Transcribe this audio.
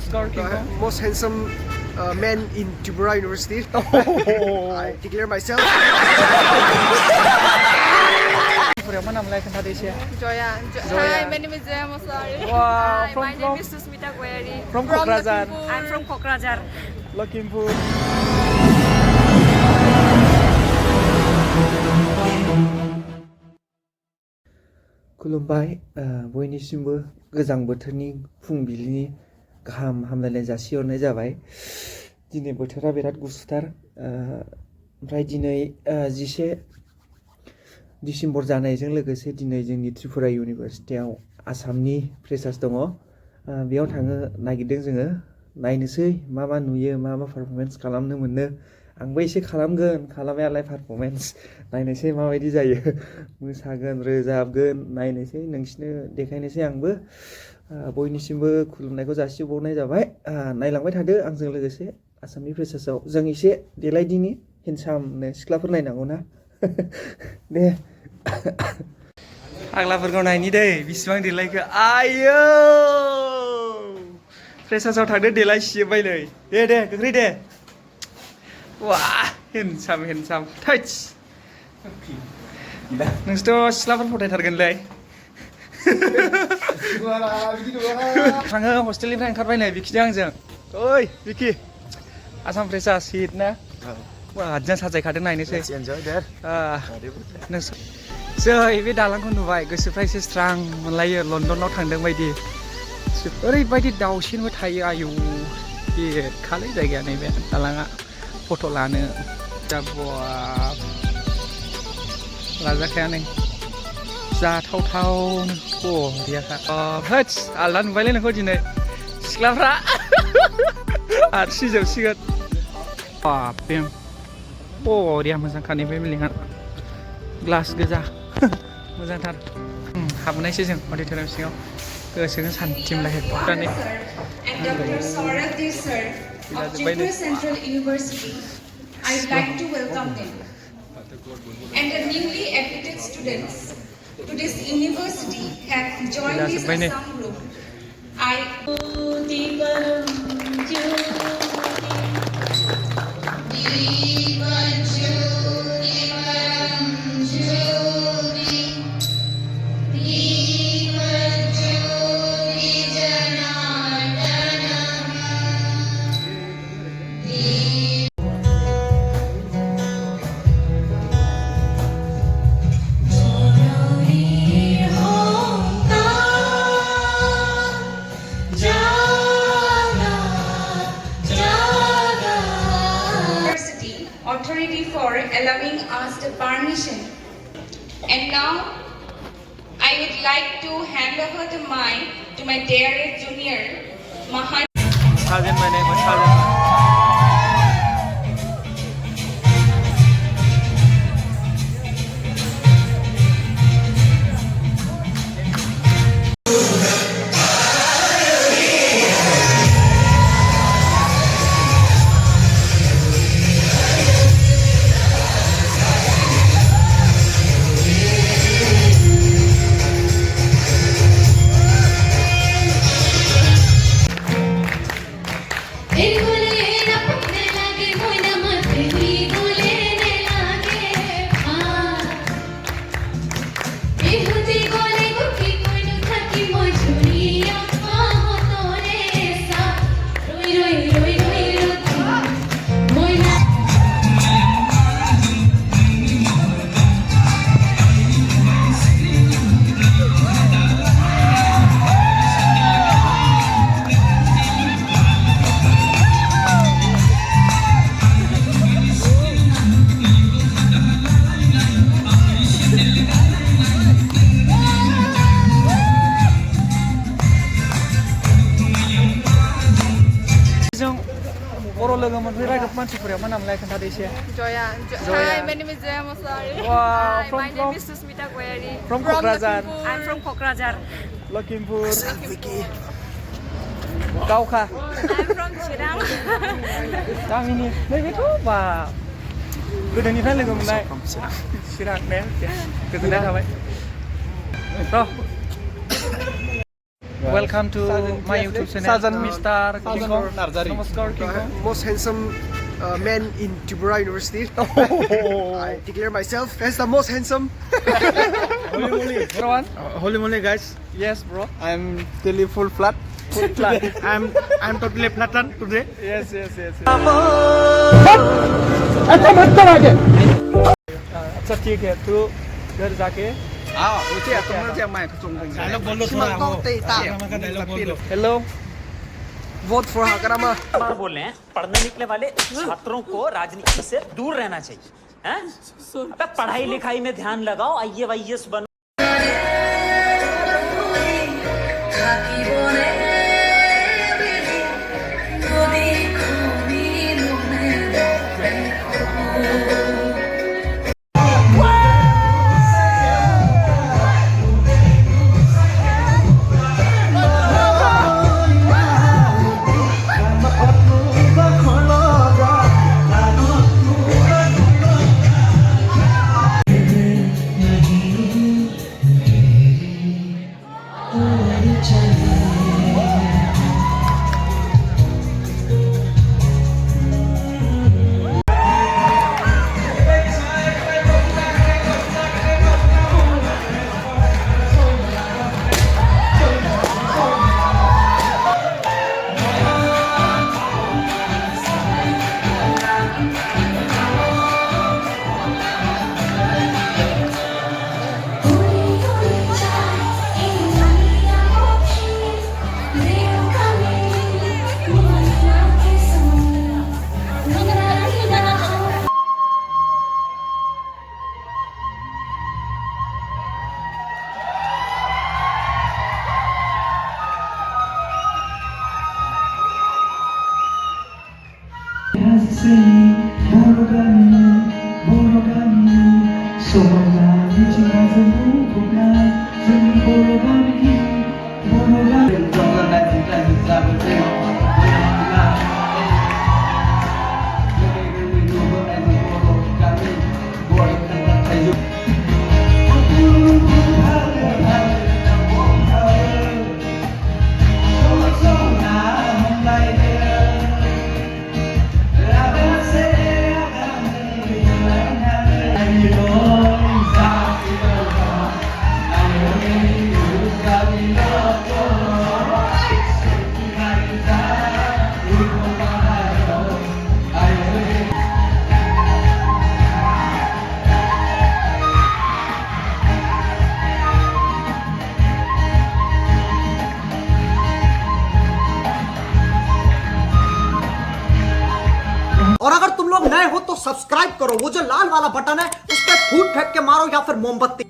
Namaskar, most handsome man in Tripura University. I declare myself. Apa nama lagi kan tadi Joya. Hi, my name is Joya Mosari. Wow, Hi, my name is Susmita Goyari. From Kokrajhar. I'm from Kokrajhar. Lakhimpur. खुलुमबाय बयनिसिमबो गोजां बोथोरनि फुंबिलिनि गाहाम हामलायनाय जासिहरनाय जाबाय दिनै बोथोरा बिराद गुसुथार ओमफ्राय दिनै 11 डिसेम्बर जानायजों लोगोसे दिनै जोंनि त्रिपुरा इउनिभारसिटियाव आसामनि फ्रेसार्स दङ बेयाव थांनो नागिरदों जोङो नायनोसै मा नुयो मा पारफरमेन्स खालामनो मोनो आंबो एसे खालामगोन खालामनायालाय पारफरमेन्स नायनोसै माबायदि जायो मोसागोन रोजाबगोन नायनोसै नोंसिनो देखायनोसै आंबो बयनिसिमबो खुलुमनायखौ जासिबावनाय जाबाय नायलांबाय थादो आंजों लोगोसे आसामनि फ्रेसार्सआव जों एसे देलायदिनि हेन्डसामनो सिख्लाफोर नायनांगौ ना दे फाग्लाफोरखौ नायनि दै बिसिबां देलायखो आयौ फ्रेसार्सआव थांदो देलायसिजोब्बाय नै दे गोख्रै दे Wah, handsome, touch. Nोंसोरथ' सिख्लाफोर फथायथारगोनलै थाङो हस्टेलनिफ्राय ओंखारबाय नै बिखिजों आंजों ओइ बिखि आसाम फ्रेसार्स हिट ना जों साजायखादों नायनोसै जै बे दालांखौ नुबाय गोसोफ्रा एसे स्रां मोनलायो लन्दनाव थांदों बायदि ओरैबायदि दाउसिनबो थायो आयौ हिटखालै जायगाया नैबे दालाङा फट' लानो जाबाब लाजाखाया नै जाथावथावनो बरियाखा होत्स आलदा नुबायलै नोंखौ दिनै सिख्लाफ्रा आरसिजोबसिगोन बाबेम बरिया मोजांखा नैबे बिल्डिंआ ग्लास गोजा मोजांथार हाबनायसै जों अडिट'रियाम सिङाव गोसोखौ सान्थि मोनलायहैबाय of Tripura Central University, I'd like to welcome them. And the newly admitted students to this university have joined this Assam group. Authority for allowing us the permission. And now I would like to hand over the mic to my dearest junior, Mahan. लोगो मोनफैबाय मानसिफोरा मा नाम लायखोन थादो एसे Joya. Hi, my name is Joya Mosari. Wow, Hi, my name is Susmita Goyari. From Kokrajhar. I'm from Kokrajhar. Lakhimpur. Gaukha. I'm from Chirang. गामिनि नैबेथ' बा गोदोनिफ्राय लोगो मोननाय चिरां ने गोजोननाय थाबाय र' Welcome to my YouTube channel, Sajan, Mr. King Kong. Narzari. Namaskar, King Kong. Most handsome man in Tripura University. I declare myself as the most handsome. Holy moly, bro. Holy moly, guys! Yes, bro. I'm totally full flat. I'm totally flattened today. Yes. अच्छा ठीक है तू घर जाके Dialogue बोलो थोड़ा वो। Dialogue बोल दो। Hello Vote for Hakarama. बार बोल रहे हैं पढ़ने निकले वाले छात्रों को राजनीति से दूर रहना चाहिए हैं? अबे पढ़ाई लिखाई में ध्यान लगाओ IAS बनो और अगर तुम लोग नए हो तो सब्सक्राइब करो, वो जो लाल वाला बटन है उस पर फूट फेंक के मारो या फिर मोमबत्ती।